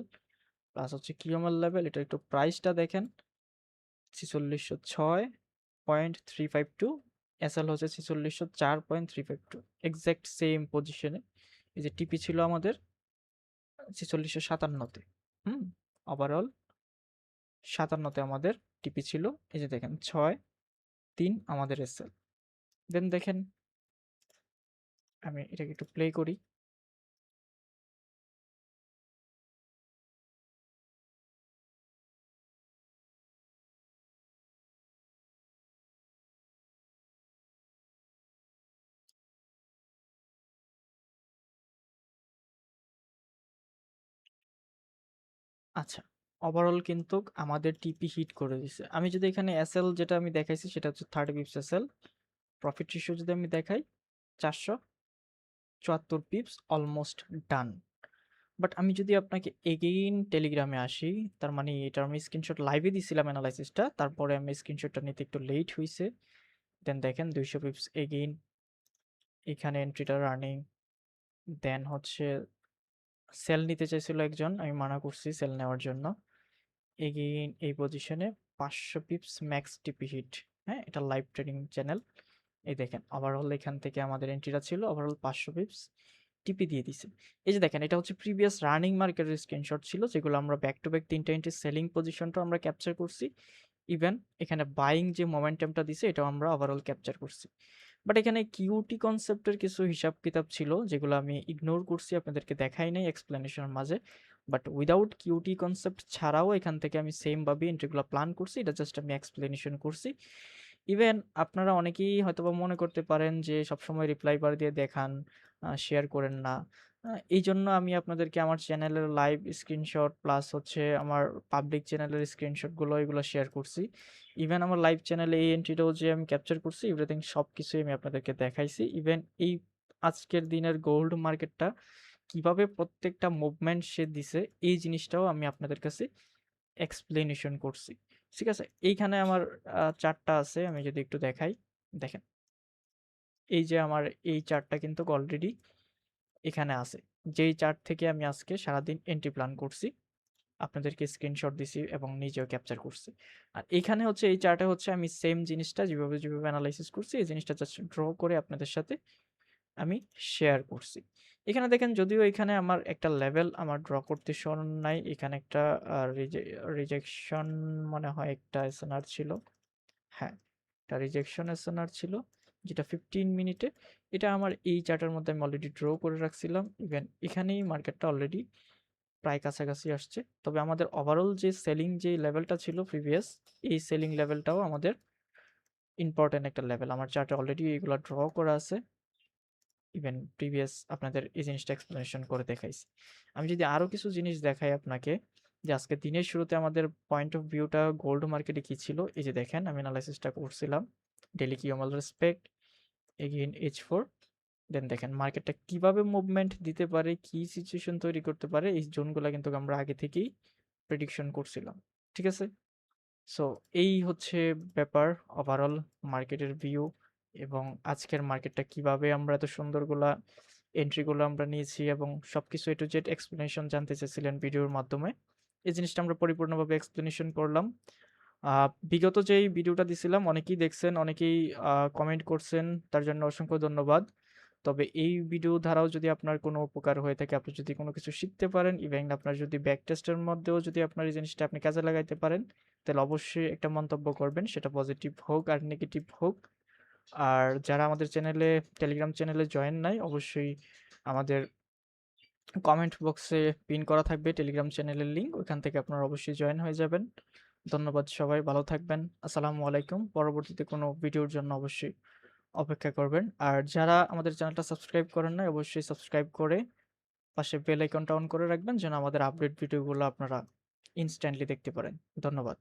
প্লাস হচ্ছে কিওএমএল লেভেল, এটা একটু প্রাইসটা দেখেন 4606.352, এসএল হচ্ছে 4604.352, এক্সাক্ট সেম পজিশনে। এই যে টিপি ছিল আমাদের 4657-তে, ওভারঅল 57-তে আমাদের টিপি ছিল। এই যে দেখেন 6-3 আমাদের এসএল। দেন দেখেন আমি এটাকে একটু প্লে করি। আচ্ছা, ওভারঅল কিন্তু আমাদের টিপি হিট করে দিছে। আমি যদি এখানে এসএল যেটা আমি দেখাইছি সেটা হচ্ছে 30 পিপস এসএল, প্রফিট রেশিও যদি আমি দেখাই 474 পিপস, অলমোস্ট ডান। বাট আমি যদি আপনাকে এগেইন টেলিগ্রামে আসি, তার মানে এটা আমি স্ক্রিনশট লাইভে দিছিলাম অ্যানালাইসিসটা, তারপরে আমি স্ক্রিনশটটা নিতে একটু লেট হইছে। দেন দেখেন 200 পিপস এগেইন এখানে এন্ট্রিটা রানিং, দেন হচ্ছে সেল নিতে চাইছিল একজন, আমি মানা করছি সেল নেওয়ার জন্য। এগেইন এই পজিশনে 500 পিপস ম্যাক্স টিপি হিট। হ্যাঁ, এটা লাইভ ট্রেডিং চ্যানেল। এই দেখেন ওভারঅল এখান থেকে আমাদের এন্ট্রিটা ছিল, ওভারঅল 500 পিপস টিপি দিয়ে দিছে। এই যে দেখেন এটা হচ্ছে প্রিভিয়াস রানিং মার্কেটের স্ক্রিনশট ছিল, যেগুলো আমরা ব্যাক টু ব্যাক 3টা এন্ট্রি সেলিং পজিশনটা আমরা ক্যাপচার করছি। ইভেন এখানে বাইং যে মোমেন্টামটা দিছে এটাও আমরা ওভারঅল ক্যাপচার করছি। বাট এখানে কিউটি কনসেপ্টের কিছু হিসাব-কিতাব ছিল যেগুলো আমি ইগনোর করছি, আপনাদেরকে দেখাই নাই এক্সপ্লেনেশনের মাঝে। বাট উইথআউট কিউটি কনসেপ্ট ছাড়াও এখান থেকে আমি সেম ভাবে এন্ট্রিগুলো প্ল্যান করছি। এটা জাস্ট আমি এক্সপ্লেনেশন করছি। ইভেন আপনারা অনেকেই হয়তোবা মনে করতে পারেন যে সবসময় রিপ্লাই বার দিয়ে দেখান, শেয়ার করেন না। এইজন্য আমি আপনাদেরকে আমার চ্যানেলের লাইভ স্ক্রিনশট প্লাস হচ্ছে আমার পাবলিক চ্যানেলের স্ক্রিনশটগুলো এগুলো শেয়ার করছি। ইভেন আমার লাইভ চ্যানেলে এই এন্ট্রিটাও যে আমি ক্যাপচার করছি, এভরিথিং সবকিছুই আমি আপনাদেরকে দেখাইছি। ইভেন এই আজকের দিনের গোল্ড মার্কেটটা কিভাবে প্রত্যেকটা মুভমেন্ট সে দিছে, এই জিনিসটাও আমি আপনাদের কাছে এক্সপ্লেনেশন করছি। ঠিক আছে? এইখানে আমার চার্টটা আছে। আমি যদি একটু দেখাই, দেখেন। এই যে আমার এই চার্টটা কিন্তু অলরেডি এখানে আছে। যেই চার্ট থেকে আমি আজকে সারাদিন এন্ট্রি প্ল্যান করছি। আপনাদেরকে স্ক্রিনশট দিছি এবং নিজেও ক্যাপচার করছি। আর এখানে হচ্ছে এই চার্টে হচ্ছে আমি সেম জিনিসটা যেভাবে এনালাইসিস করছি, এই জিনিসটা জাস্ট ড্র করে আপনাদের সাথে আমি শেয়ার করছি। এখানে দেখেন, যদিও এখানে আমার একটা লেভেল আমার ড্র করতে স্মরণ নাই। এখানে একটা রিজেকশন মনে হয় একটা এসএনআর ছিল। হ্যাঁ, একটা রিজেকশন এসএনআর ছিল যেটা 15 মিনিটে। এটা আমার এই চার্টের মধ্যে আমি অলরেডি ড্র করে রাখছিলাম। ইভেন এখানেই মার্কেটটা অলরেডি প্রায় কাছাকাছি আসছে। তবে আমাদের ওভারঅল যে সেলিং যে লেভেলটা ছিল প্রিভিয়াস, এই সেলিং লেভেলটাও আমাদের ইম্পর্টেন্ট একটা লেভেল। আমার চার্টে অলরেডি এগুলা ড্র করা আছে। ইভেন প্রিভিয়াস আপনাদের এই জিনিসটা এক্সপ্লেনেশন করে দেখাইছি। আমি যদি আরো কিছু জিনিস দেখাই আপনাকে, যে আজকে দিনের শুরুতে আমাদের পয়েন্ট অফ ভিউটা গোল্ড মার্কেটে কি ছিল, এই যে দেখেন আমি অ্যানালাইসিসটা করছিলাম। ডেইলি কিউএমএল রেসপেক্ট, এগেইন H4, দেন দেখেন মার্কেটটা কিভাবে মুভমেন্ট দিতে পারে, কি সিচুয়েশন তৈরি করতে পারে, এই জোনগুলা কিন্তু আমরা আগে থেকেই প্রেডিকশন করছিলাম। ঠিক আছে? সো এই হচ্ছে ব্যাপার, ওভারঅল মার্কেটের ভিউ এবং আজকের মার্কেটটা কিভাবে আমরা এত সুন্দরগুলা এন্ট্রিগুলো আমরা নিয়েছি এবং সবকিছু এ টু জেড এক্সপ্লেনেশন জানতে চেয়েছিলেন ভিডিওর মাধ্যমে। এই জিনিসটা আমরা পরিপূর্ণভাবে এক্সপ্লেনেশন করলাম। বিগত যেই ভিডিওটা দিছিলাম অনেকেই দেখছেন, অনেকেই কমেন্ট করছেন, তার জন্য অসংখ্য ধন্যবাদ। তবে এই ভিডিও দ্বারাও যদি আপনার কোনো উপকার হয়ে থাকে, আপনি যদি কোনো কিছু শিখতে পারেন, ইভেন আপনার যদি ব্যাক টেস্টের মধ্যেও যদি আপনার এই জিনিসটা আপনি কাজে লাগাইতে পারেন, তাহলে অবশ্যই একটা মন্তব্য করবেন, সেটা পজিটিভ হোক আর নেগেটিভ হোক। আর যারা আমাদের চ্যানেলে, টেলিগ্রাম চ্যানেলে জয়েন নাই, অবশ্যই আমাদের কমেন্ট বক্সে পিন করা থাকবে টেলিগ্রাম চ্যানেলের লিঙ্ক, ওইখান থেকে আপনারা অবশ্যই জয়েন হয়ে যাবেন। ধন্যবাদ, সবাই ভালো থাকবেন। আসসালামু আলাইকুম। পরবর্তীতে কোনো ভিডিওর জন্য অবশ্যই অপেক্ষা করবেন। আর যারা আমাদের চ্যানেলটা সাবস্ক্রাইব করেন নাই, অবশ্যই সাবস্ক্রাইব করে পাশে বেল আইকনটা অন করে রাখবেন যেন আমাদের আপডেট ভিডিওগুলো আপনারা ইনস্ট্যান্টলি দেখতে পারেন। ধন্যবাদ।